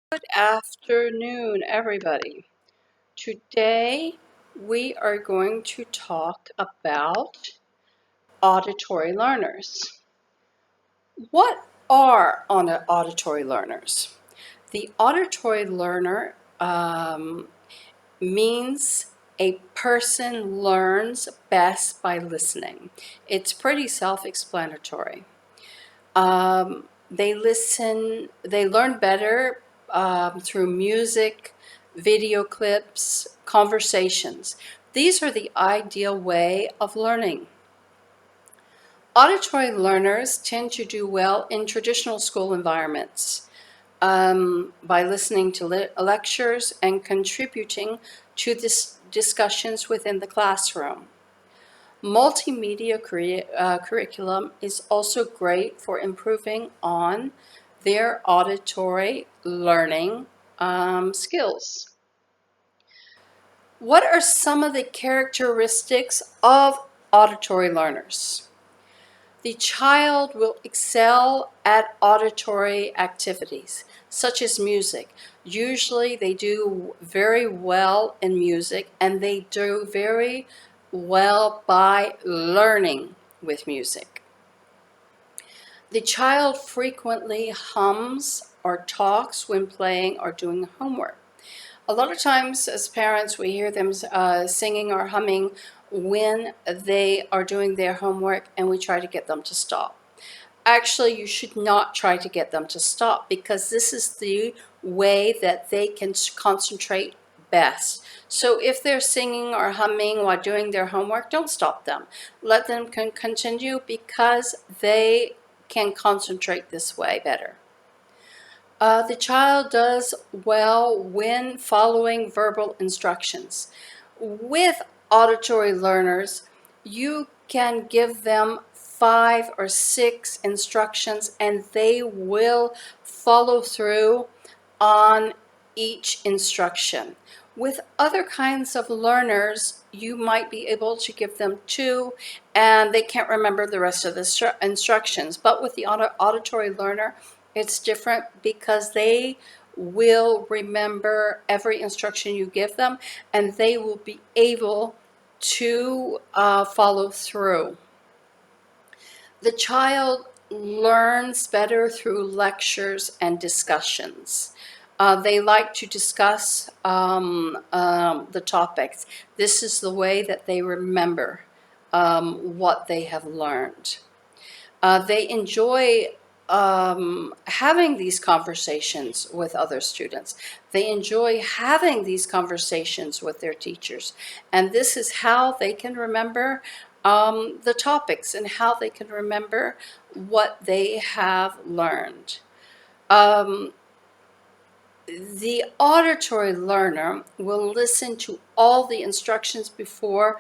Good afternoon, everybody. Today we are going to talk about auditory learners. What are auditory learners? The auditory learner means a person learns best by listening. It's pretty self-explanatory. They learn better through music, video clips, conversations. These are the ideal way of learning. Auditory learners tend to do well in traditional school environments by listening to lectures and contributing to discussions within the classroom. Multimedia curriculum is also great for improving on their auditory learning skills. What are some of the characteristics of auditory learners? The child will excel at auditory activities, such as music. Usually they do very well in music, and they do very well by learning with music. The child frequently hums or talks when playing or doing homework. A lot of times as parents we hear them singing or humming when they are doing their homework, and we try to get them to stop. Actually, you should not try to get them to stop, because this is the way that they can concentrate best. So if they're singing or humming while doing their homework, don't stop them. Let them continue, because they can concentrate this way better. The child does well when following verbal instructions. With auditory learners, you can give them 5 or 6 instructions, and they will follow through on each instruction. With other kinds of learners, you might be able to give them 2 and they can't remember the rest of the instructions. But with the auditory learner, it's different, because they will remember every instruction you give them, and they will be able to follow through. The child learns better through lectures and discussions. They like to discuss the topics. This is the way that they remember what they have learned. They enjoy having these conversations with other students. They enjoy having these conversations with their teachers. And this is how they can remember the topics, and how they can remember what they have learned. The auditory learner will listen to all the instructions before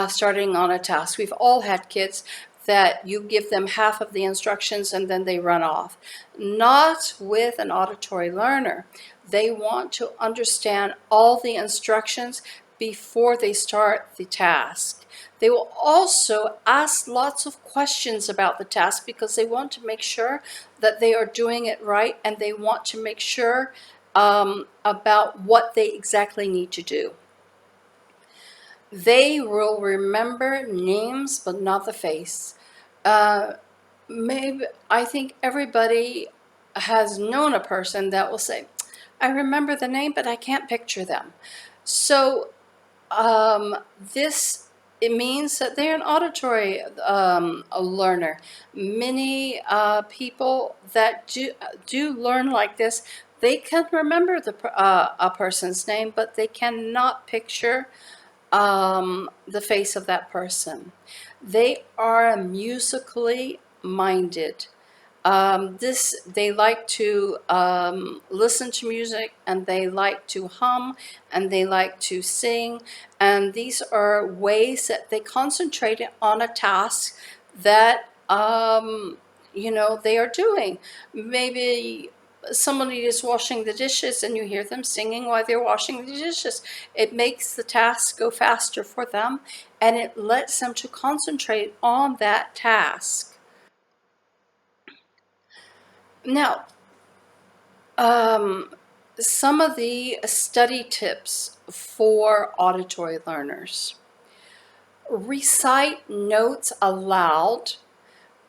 starting on a task. We've all had kids that you give them half of the instructions and then they run off. Not with an auditory learner. They want to understand all the instructions before they start the task. They will also ask lots of questions about the task, because they want to make sure that they are doing it right, and they want to make sure about what they exactly need to do. They will remember names, but not the face. Maybe I think everybody has known a person that will say, I remember the name, but I can't picture them. So it means that they're an auditory a learner. Many people that do learn like this, they can remember a person's name, but they cannot picture the face of that person. They are musically minded. They like to listen to music, and they like to hum, and they like to sing, and these are ways that they concentrate on a task that they are doing. Maybe somebody is washing the dishes and you hear them singing while they're washing the dishes. It makes the task go faster for them, and it lets them to concentrate on that task. Now, some of the study tips for auditory learners. Recite notes aloud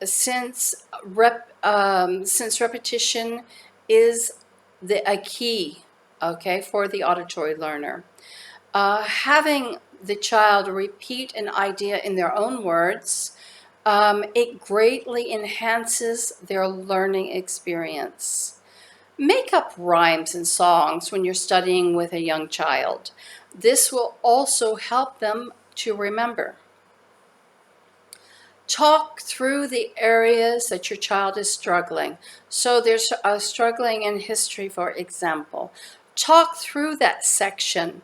since repetition is a key, okay, for the auditory learner. Having the child repeat an idea in their own words, it greatly enhances their learning experience. Make up rhymes and songs when you're studying with a young child. This will also help them to remember. Talk through the areas that your child is struggling. So there's struggling in history, for example. Talk through that section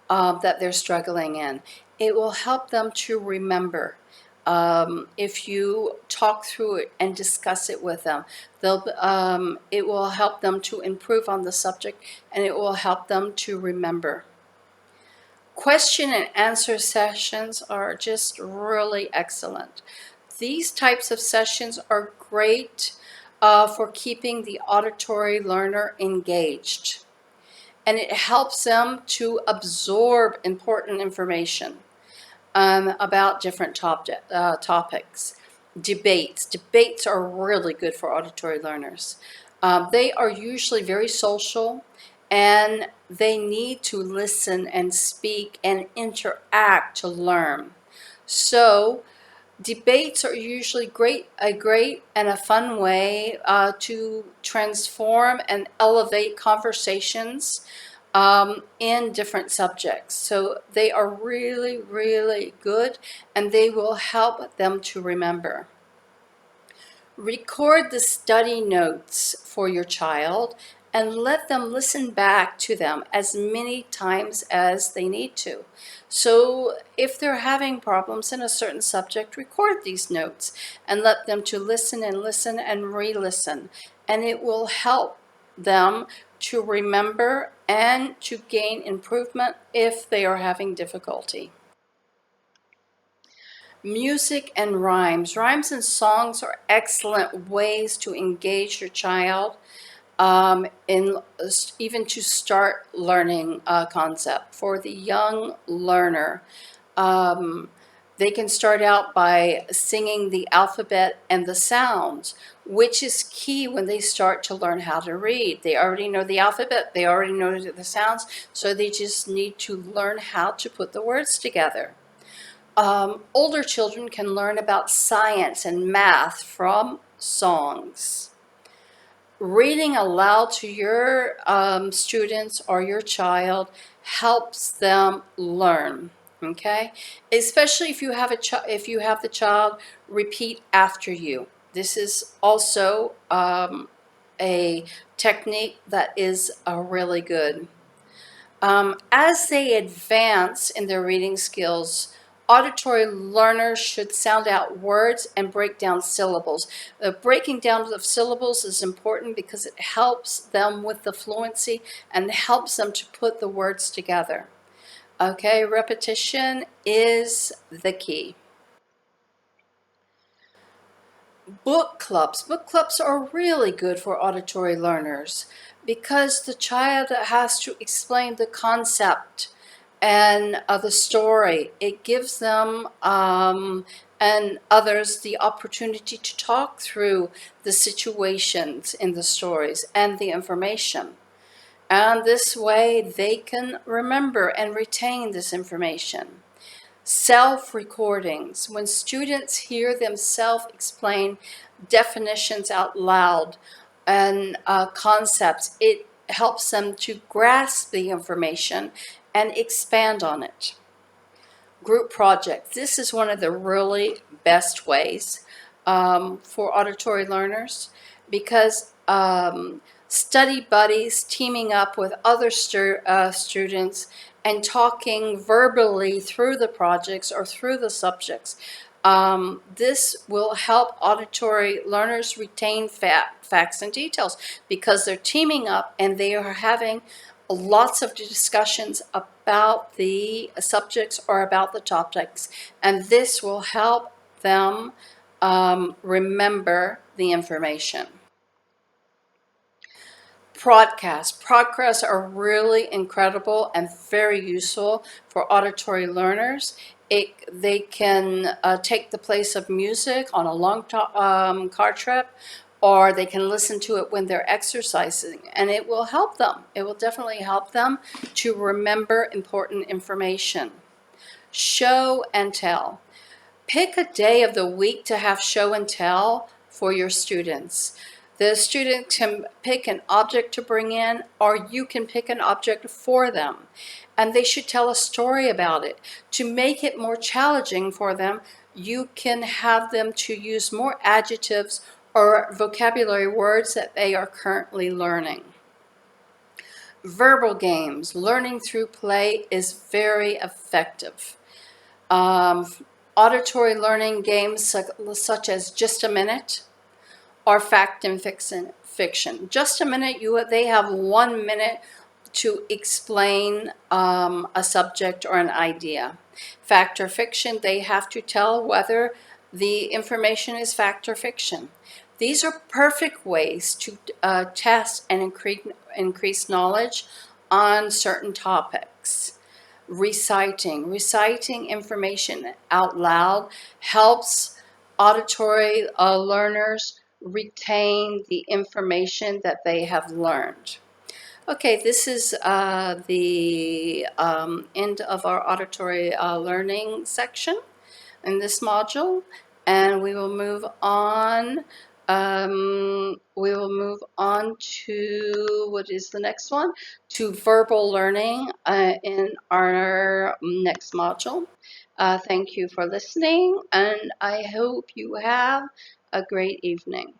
that they're struggling in. It will help them to remember. If you talk through it and discuss it with them, it will help them to improve on the subject, and it will help them to remember. Question and answer sessions are just really excellent. These types of sessions are great for keeping the auditory learner engaged, and it helps them to absorb important information about different topics. Debates are really good for auditory learners. They are usually very social, and they need to listen and speak and interact to learn. So debates are usually a great and a fun way to transform and elevate conversations in different subjects. So they are really, really good, and they will help them to remember. Record the study notes for your child and let them listen back to them as many times as they need to. So if they're having problems in a certain subject, record these notes and let them to listen and re-listen. And it will help them to remember and to gain improvement if they are having difficulty. Music and rhymes. Rhymes and songs are excellent ways to engage your child even to start learning a concept. For the young learner, they can start out by singing the alphabet and the sounds, which is key when they start to learn how to read. They already know the alphabet, they already know the sounds, so they just need to learn how to put the words together. Older children can learn about science and math from songs. Reading aloud to your students or your child helps them learn. Okay, especially if you have the child repeat after you. This is also a technique that is really good. As they advance in their reading skills, auditory learners should sound out words and break down syllables. The breaking down of syllables is important because it helps them with the fluency and helps them to put the words together. Okay, repetition is the key. Book clubs. Book clubs are really good for auditory learners because the child has to explain the concept and the story. It gives them and others the opportunity to talk through the situations in the stories and the information. And this way they can remember and retain this information. Self-recordings. When students hear themselves explain definitions out loud and concepts, it helps them to grasp the information and expand on it. Group projects. This is one of the really best ways for auditory learners because study buddies teaming up with other students and talking verbally through the projects or through the subjects. This will help auditory learners retain facts and details because they're teaming up and they are having lots of discussions about the subjects or about the topics, and this will help them remember the information. Podcasts are really incredible and very useful for auditory learners. They can take the place of music on a long car trip, or they can listen to it when they're exercising, and it will help them. It will definitely help them to remember important information. Show and tell. Pick a day of the week to have show and tell for your students. The student can pick an object to bring in, or you can pick an object for them. And they should tell a story about it. To make it more challenging for them, you can have them to use more adjectives or vocabulary words that they are currently learning. Verbal games, learning through play, is very effective. Auditory learning games such as Just a Minute or Fact and Fiction. Just a Minute, they have 1 minute to explain a subject or an idea. Fact or fiction, they have to tell whether the information is fact or fiction. These are perfect ways to test and increase knowledge on certain topics. Reciting information out loud helps auditory learners retain the information that they have learned. Okay, this is the end of our auditory learning section in this module, and we will move on. To, what is the next one? To verbal learning in our next module. Thank you for listening, and I hope you have a great evening.